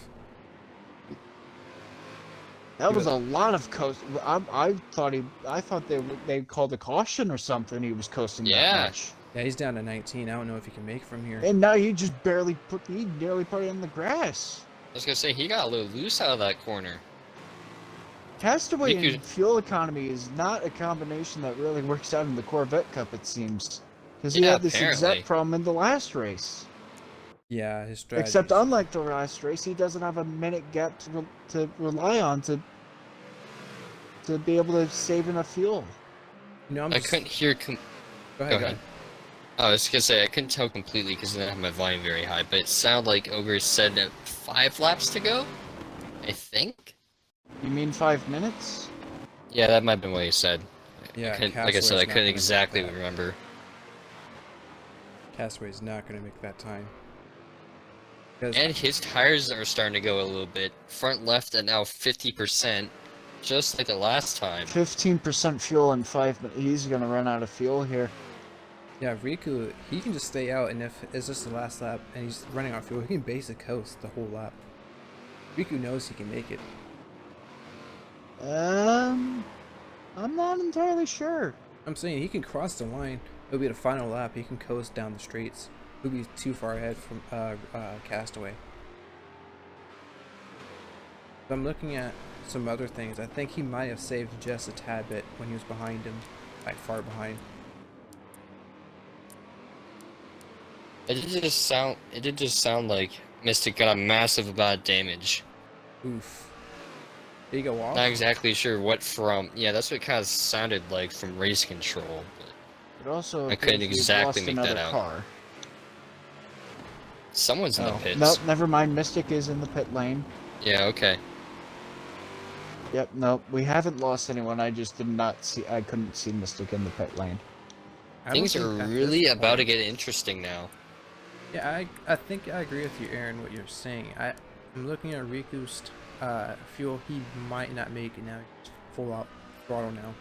That He was was- a lot of coast. I thought they called a caution or something. He was coasting that Yeah. much. Yeah, he's down to 19. I don't know if he can make it from here. And now he just he nearly put it in the grass. I was gonna say, he got a little loose out of that corner. Castaway You could- and fuel economy is not a combination that really works out in the Corvette Cup, it seems. Because he Yeah, had this apparently. exact problem in the last race. Yeah, his strategy. Except unlike the last race, he doesn't have a minute gap to rely on to be able to save enough fuel. You know, I'm I just... couldn't hear. Go Go ahead. ahead. I was gonna say I couldn't tell completely because I didn't have my volume very high, but it sounded like Ogre said that 5 laps to go. I think. You mean 5 minutes? Yeah, that might have been what he said. Yeah, Like I Castaway's said, I not couldn't gonna exactly make that. remember. Castaway's not going to make that time. 'Cause- And his tires are starting to go a little bit. Front left at now 50%, just like the last time. 15% fuel in 5 minutes. He's gonna run out of fuel here. yeah, Riku, he can just stay out, and if it's just the last lap and he's running out of fuel, he can base the coast the whole lap. Riku knows he can make it. I'm not entirely sure. I'm saying he can cross the line. It'll be the final lap. He can coast down the straights. He'll be too far ahead from Castaway. But I'm looking at some other things. I think he might have saved just a tad bit when he was behind him, like far behind. It did just sound like Mystic got a massive amount of damage. Oof. Did he go off? Not exactly sure what from. Yeah, that's what it kind of sounded like from race control. But It also I couldn't appears we've exactly lost make that another out. car. someone's in the Oh, pits. no, never mind. Mystic is in the pit lane. Yeah, okay. Yep, no, we haven't lost anyone. I just did not see. I couldn't see Mystic in the pit lane. I don't Things are think at really this about to point- get interesting now. Yeah, I think I agree with you, Aaron, what you're saying. I'm looking at Riku's fuel. He might not make it now. He's full out throttle now.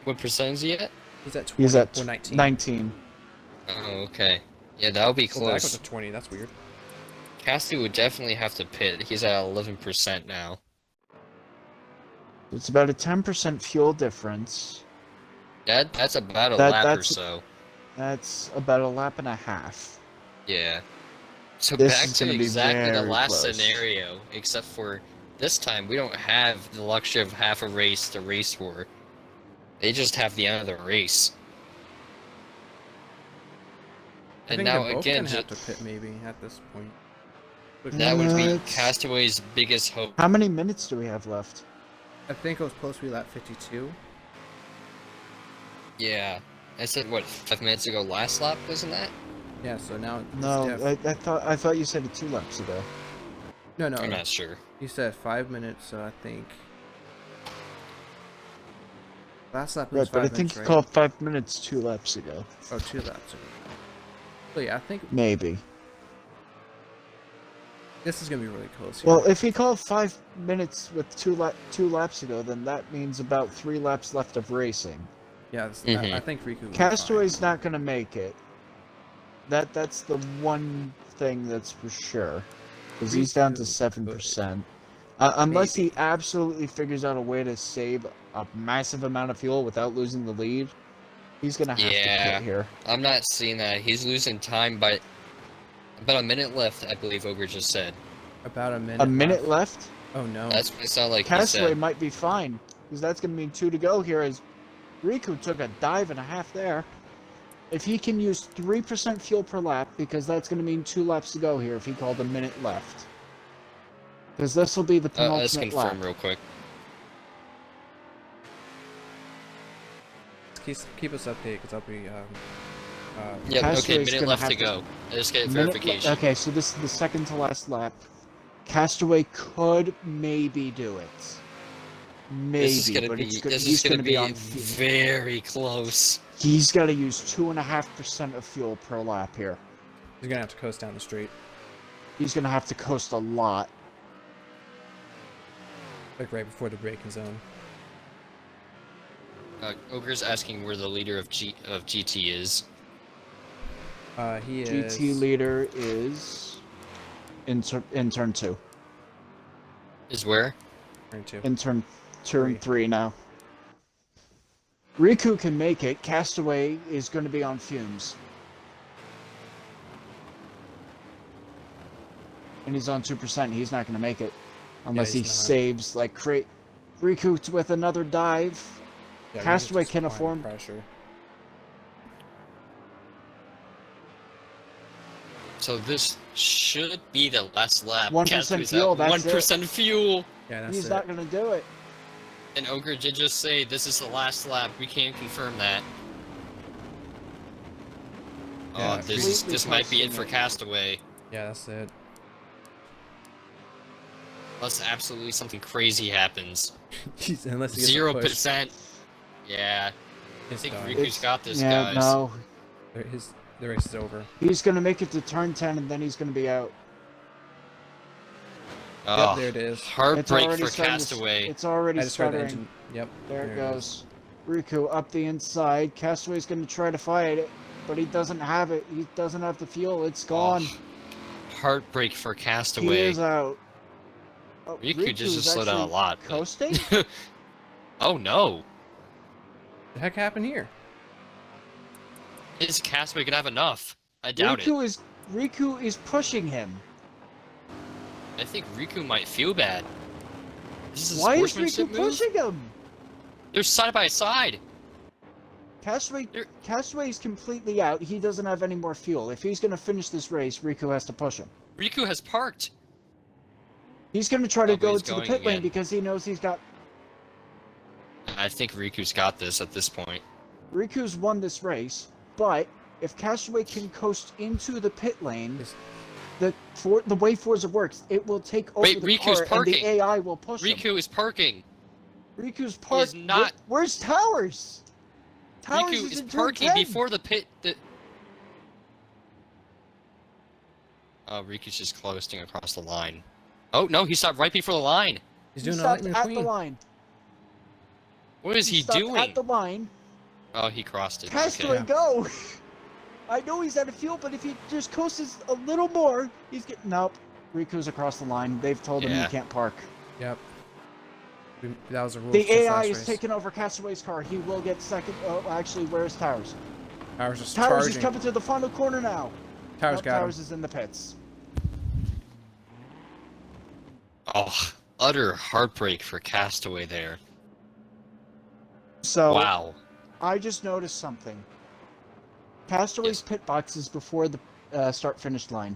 What percent is he at? He's at 20 He's at or 19. 19. Oh, okay. Yeah, that'll be Well, that goes close. to 20. That's weird. Cassie would definitely have to pit. He's at 11% now. It's about a 10% fuel difference. That's about a That- lap or that's- so. That's about a lap and a half. Yeah. So This back is to gonna be exactly the very last close. scenario, except for this time we don't have the luxury of half a race to race for. They just have the end of the race. I And think now they're both again, gonna have to pit maybe at this point. Look, that would be It's- Castaway's biggest hope. How many minutes do we have left? I think it was supposed to be lap 52. Yeah. I said what 5 minutes ago last lap, wasn't that? Yeah, so now it's No, def- I thought you said it 2 laps ago. no, I'm not sure. You said 5 minutes, so I think last lap was Right, 5 but I minutes, think you right? called 5 minutes 2 laps ago. Oh, 2 laps. Okay. So yeah, I think Maybe. this is gonna be really close here. Well, if he called 5 minutes with 2 laps ago, then that means about 3 laps left of racing. yeah, Mhm. I think Riku will be Castaway's not gonna make it. That's the one thing that's for sure. Because he's down to Riku 7%. Unless he absolutely figures out a way to save a massive amount of fuel without losing the lead, he's gonna have to Yeah. pit here. I'm not seeing that. He's losing time by about a minute left, I believe Ogre just said. fine. About a minute. A minute left? Oh no. That's what it sounded like he Castaway said. might be fine. Because that's gonna mean 2 to go here as Riku took a dive and a half there. If he can use 3% fuel per lap, because that's going to mean 2 laps to go here if he called a minute left. Because this will be the Let's penultimate confirm lap. real quick. Keep us updated because I'll be Yep, okay, Castaway's minute gonna left have to to- go. I just get Minute verification. okay, so this is the second to last lap. Castaway could maybe do it. Maybe, This is gonna but be he's going to be on. very close. He's got to use 2.5% of fuel per lap here. He's gonna have to coast down the street. He's going to have to coast a lot. Like right before the braking zone. Ogre's asking where the leader of GT is. He is... GT leader is in turn 2. Is where? Turn 2. In turn 3 now. Riku can make it. Castaway is going to be on fumes. And he's on 2%. He's not going to make it. Unless he saves, like, Riku with another dive. Yeah, Castaway can afford... pressure. So this should be the last lap. 1% fuel, that's 1% fuel! Yeah, that's He's it. not going to do it. And Ogre did just say this is the last lap. We can't confirm that. Yeah, This might be it for Castaway. Yeah, that's it. Unless absolutely something crazy happens. Unless he gets a push. 0%. Yeah. I It's think done. Riku's got this, Yeah, guys. no. The race is over. He's going to make it to turn 10, and then he's going to be out. Oh, Yep, there it is. Heartbreak already for starting to- Castaway. It's already I just heard the stuttering. engine. Yep. There it is. goes. Riku up the inside. Castaway's going to try to fight it, but he doesn't have it. He doesn't have the fuel. It's gone. Oh, heartbreak for He Castaway. is out. Oh, Riku just is slowed down a actually lot. but- Coasting? Oh no! The heck happened here? Is Castaway gonna have enough? I doubt it. Riku is pushing him. I think Riku might feel bad. This is a Why is sportsmanship Riku move? pushing him? They're side by side. Castaway is completely out. He doesn't have any more fuel. If he's going to finish this race, Riku has to push him. Riku has parked. He's going to try to Oh, but go he's to the going pit lane again. because he knows he's got... I think Riku's got this at this point. Riku's won this race, but if Castaway can coast into the pit lane, the way Forza works, it will take over Wait, the Riku's car parking. and the AI will push him. Riku is parking. Riku's parked. not- Where's Towers? Towers Riku is in turn parking 10. before the pit. Oh, Riku's just coasting across the line. Oh no, he stopped right before the line. He's He doing a stopped lightning at the queen. line. What is he stopped doing? at the line. Oh, he crossed it. Castaway, Okay. go! I know he's out of fuel, but if he just coasts a little more, he's getting... Nope. Riku's across the line. They've told him Yeah. he can't park. Yep. That was a rule. The since AI last is race. taking over Castaway's car. He will get second... Oh, actually, where's Towers? Towers just Towers charging. is coming to the final corner now. Towers Nope, got Towers him. is in the pits. Oh, utter heartbreak for Castaway there. So, Wow. I just noticed something. Castaway's Yes. pit box is before the start-finish line.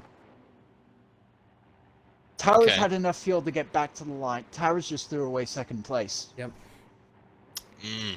Towers Okay. had enough fuel to get back to the line. Towers just threw away second place. Yep. Mm.